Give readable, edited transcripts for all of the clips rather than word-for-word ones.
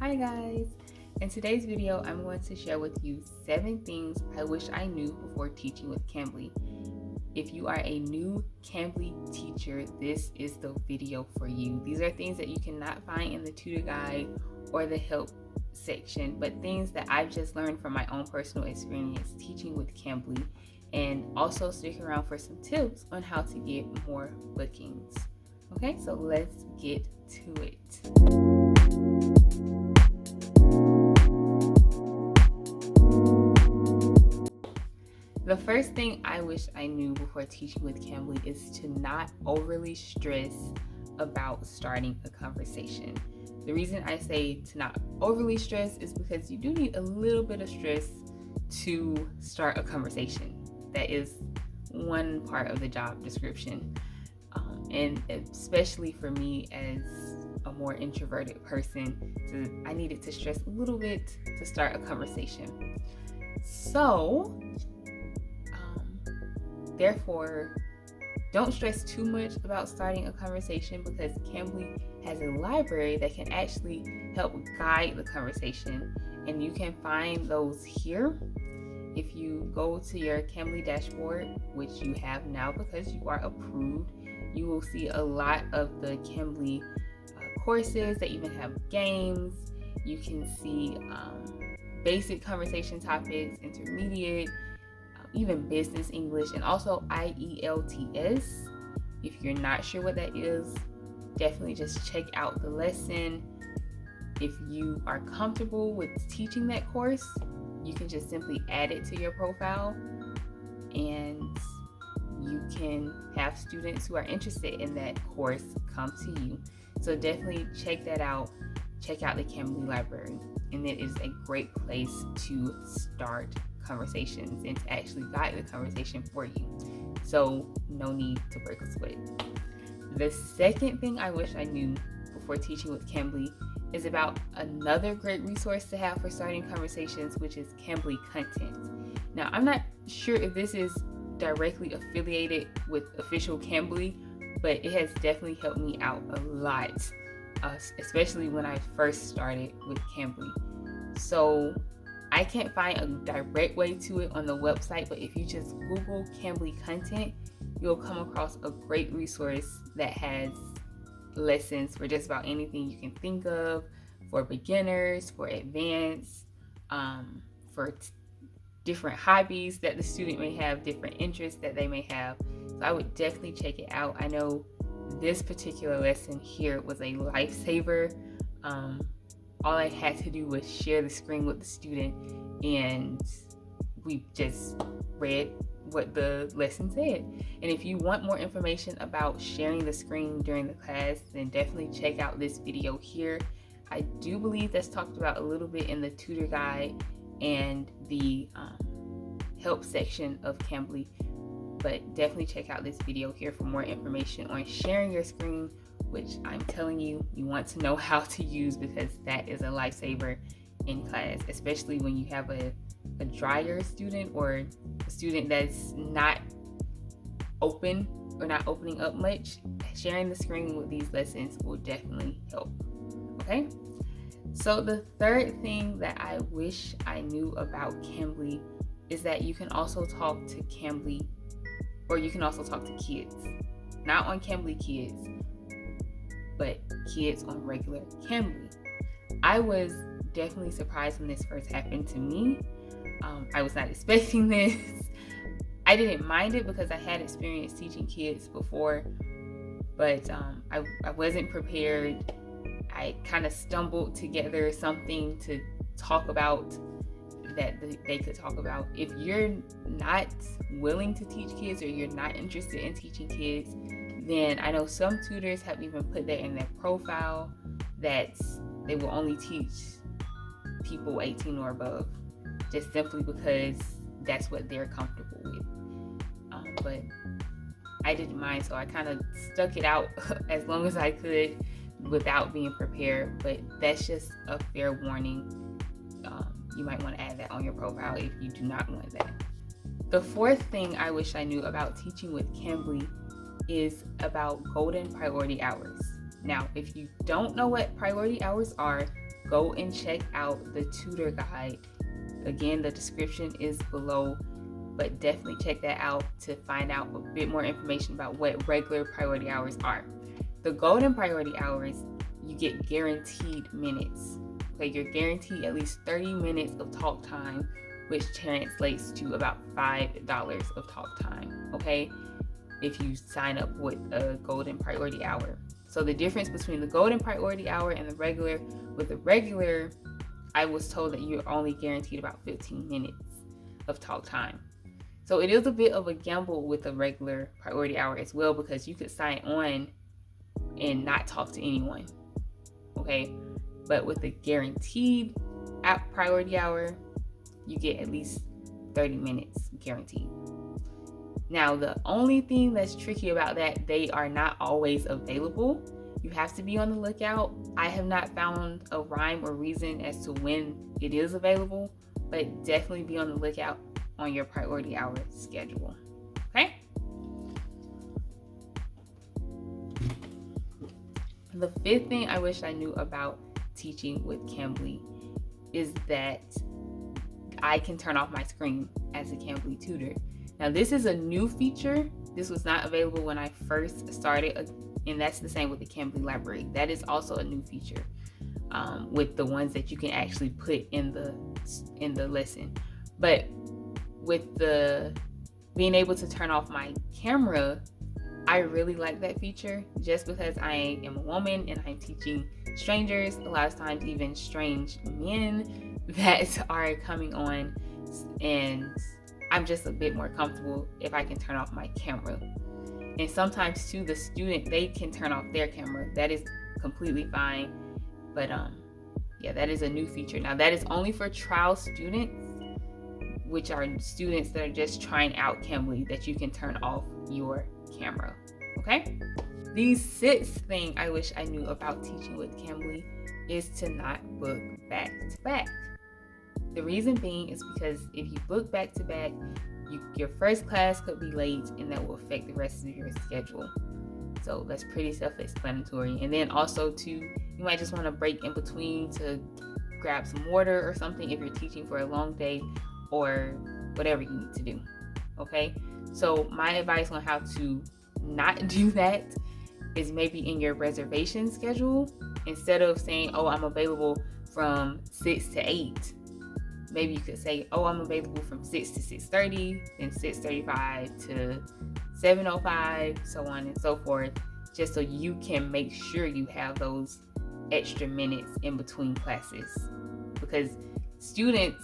Hi guys! In today's video, I'm going to share with you 7 things I wish I knew before teaching with Cambly. If you are a new Cambly teacher, this is the video for you. These are things that you cannot find in the tutor guide or the help section, but things that I've just learned from my own personal experience teaching with Cambly, and also stick around for some tips on how to get more bookings. Okay, so let's get to it. The first thing I wish I knew before teaching with Cambly is to not overly stress about starting a conversation. The reason I say to not overly stress is because you do need a little bit of stress to start a conversation. That is one part of the job description. And especially for me as a more introverted person, I needed to stress a little bit to start a conversation. So, therefore, don't stress too much about starting a conversation, because Cambly has a library that can actually help guide the conversation, and you can find those here. If you go to your Cambly dashboard, which you have now because you are approved, you will see a lot of the Cambly courses. They even have games. You can see basic conversation topics, intermediate, even business English, and also IELTS. If you're not sure what that is, definitely just check out the lesson. If you are comfortable with teaching that course, you can just simply add it to your profile, and you can have students who are interested in that course come to you. So definitely check that out. Check out the Cambly library, and it is a great place to start conversations and to actually guide the conversation for you. So no need to break a sweat. The second thing I wish I knew before teaching with Cambly is about another great resource to have for starting conversations, which is Cambly content. Now, I'm not sure if this is directly affiliated with official Cambly, but it has definitely helped me out a lot, especially when I first started with Cambly. So I can't find a direct way to it on the website, but if you just Google Cambly content, you'll come across a great resource that has lessons for just about anything you can think of, for beginners, for advanced, for different hobbies that the student may have, different interests that they may have. So I would definitely check it out. I know this particular lesson here was a lifesaver. All I had to do was share the screen with the student, and we just read what the lesson said. And if you want more information about sharing the screen during the class, then definitely check out this video here. I do believe that's talked about a little bit in the tutor guide and the help section of Cambly, but definitely check out this video here for more information on sharing your screen, which I'm telling you, you want to know how to use, because that is a lifesaver in class, especially when you have a drier student or a student that's not open or not opening up much. Sharing the screen with these lessons will definitely help. Okay, so the third thing that I wish I knew about Cambly is that you can also talk to Cambly, or you can also talk to kids, not on Cambly Kids, but kids on regular Cambly. I was definitely surprised when this first happened to me. I was not expecting this. I didn't mind it because I had experience teaching kids before, but I wasn't prepared. I kind of stumbled together something to talk about that they could talk about. If you're not willing to teach kids, or you're not interested in teaching kids, then I know some tutors have even put that in their profile that they will only teach people 18 or above, just simply because that's what they're comfortable with. But I didn't mind, so I kind of stuck it out as long as I could without being prepared. But that's just a fair warning. You might want to add that on your profile if you do not want that. The fourth thing I wish I knew about teaching with Cambly is about golden priority hours. Now, if you don't know what priority hours are, go and check out the Tutor guide. Again, the description is below, but definitely check that out to find out a bit more information about what regular priority hours are. The golden priority hours, you get guaranteed minutes. Okay, you're guaranteed at least 30 minutes of talk time, which translates to about $5 of talk time, okay, if you sign up with a golden priority hour. So the difference between the golden priority hour and the regular, with the regular, I was told that you're only guaranteed about 15 minutes of talk time. So it is a bit of a gamble with the regular priority hour as well, because you could sign on and not talk to anyone, okay? But with the guaranteed app priority hour, you get at least 30 minutes guaranteed. Now, the only thing that's tricky about that, they are not always available. You have to be on the lookout. I have not found a rhyme or reason as to when it is available, but definitely be on the lookout on your priority hour schedule, okay? The fifth thing I wish I knew about teaching with Cambly is that I can turn off my screen as a Cambly tutor. Now, this is a new feature. This was not available when I first started, and that's the same with the Cambly library. That is also a new feature with the ones that you can actually put in the lesson. But with the being able to turn off my camera, I really like that feature, just because I am a woman and I'm teaching strangers, a lot of times even strange men that are coming on, and I'm just a bit more comfortable if I can turn off my camera. And sometimes too, the student, they can turn off their camera. That is completely fine. But yeah, that is a new feature. Now, that is only for trial students, which are students that are just trying out Cambly, that you can turn off your camera, okay? The sixth thing I wish I knew about teaching with Cambly is to not book back to back. The reason being is because if you book back to back, your first class could be late, and that will affect the rest of your schedule. So that's pretty self-explanatory. And then also too, you might just want to break in between to grab some water or something if you're teaching for a long day or whatever you need to do, okay? So my advice on how to not do that is maybe in your reservation schedule, instead of saying, oh, I'm available from 6 to 8, maybe you could say, oh, I'm available from 6 to 6:30, then 6:35 to 7:05, so on and so forth, just so you can make sure you have those extra minutes in between classes. Because students,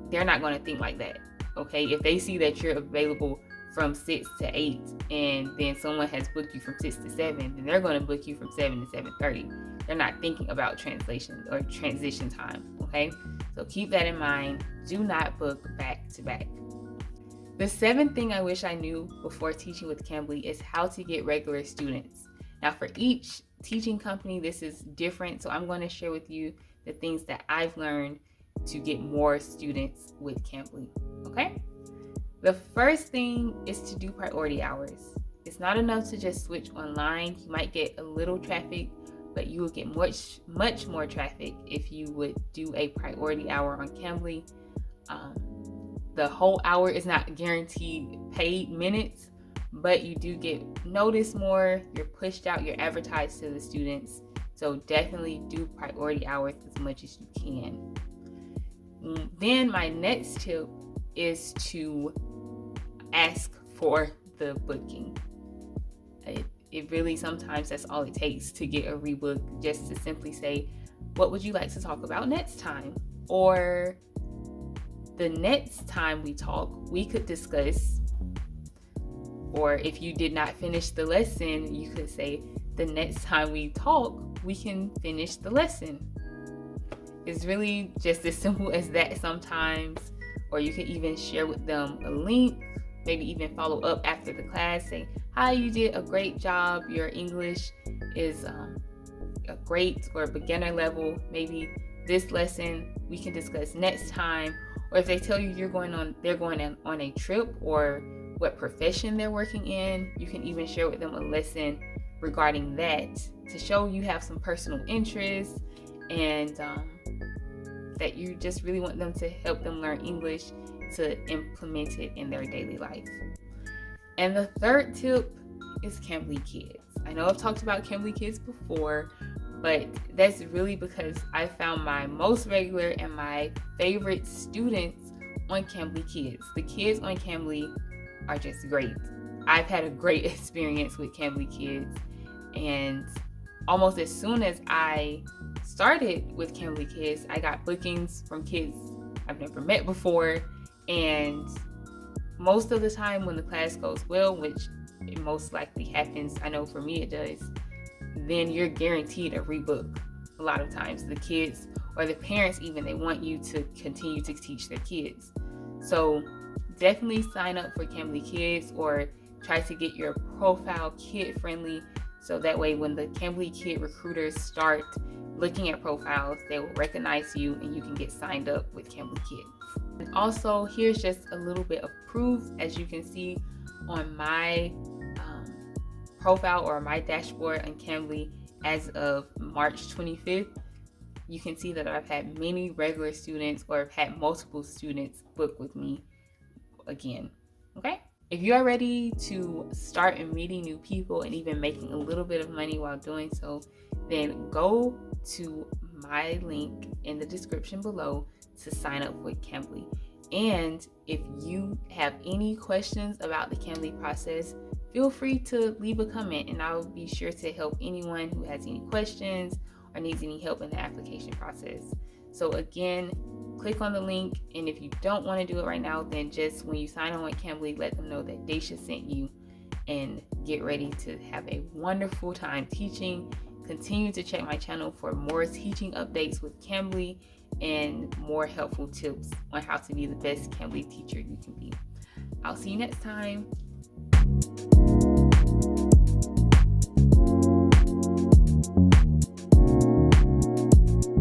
they're not going to think like that, okay? If they see that you're available from 6 to 8 and then someone has booked you from 6 to 7, then they're going to book you from 7 to 7:30. They're not thinking about translation or transition time, okay? So keep that in mind. Do not book back to back. The seventh thing I wish I knew before teaching with Cambly is how to get regular students. Now, for each teaching company, this is different, so I'm going to share with you the things that I've learned to get more students with Cambly, okay? The first thing is to do priority hours. It's not enough to just switch online. You might get a little traffic, but you will get much more traffic if you would do a priority hour on Cambly. The whole hour is not guaranteed paid minutes, but you do get noticed more. You're pushed out, you're advertised to the students. So definitely do priority hours as much as you can. Then my next tip is to ask for the booking. It really, sometimes that's all it takes to get a rebook, just to simply say, what would you like to talk about next time? Or the next time we talk, we could discuss, or if you did not finish the lesson, you could say, the next time we talk, we can finish the lesson. It's really just as simple as that sometimes. Or you can even share with them a link, maybe even follow up after the class, say, hi, you did a great job. Your English is a great or beginner level. Maybe this lesson we can discuss next time. Or if they tell you they're going on a trip, or what profession they're working in, you can even share with them a lesson regarding that to show you have some personal interest and that you just really want them to help them learn English to implement it in their daily life. And the third tip is Cambly Kids. I know I've talked about Cambly Kids before, but that's really because I found my most regular and my favorite students on Cambly Kids. The kids on Cambly are just great. I've had a great experience with Cambly Kids, and almost as soon as I started with Cambly Kids, I got bookings from kids I've never met before, and most of the time when the class goes well, which it most likely happens, I know for me it does, then you're guaranteed a rebook. A lot of times the kids or the parents even, they want you to continue to teach their kids. So definitely sign up for Cambly Kids, or try to get your profile kid friendly, so that way when the Cambly Kid recruiters start looking at profiles, they will recognize you and you can get signed up with Cambly Kids. And also, here's just a little bit of proof. As you can see on my profile or my dashboard on Cambly as of March 25th, you can see that I've had many regular students, or I've had multiple students book with me again. Okay? If you are ready to start meeting new people and even making a little bit of money while doing so, then go to my link in the description below to sign up with Cambly. And if you have any questions about the Cambly process, feel free to leave a comment and I'll be sure to help anyone who has any questions or needs any help in the application process. So again, click on the link, and if you don't want to do it right now, then just when you sign on with Cambly, let them know that Daisha sent you, and get ready to have a wonderful time teaching. Continue to check my channel for more teaching updates with Cambly and more helpful tips on how to be the best Cambly teacher you can be. I'll see you next time.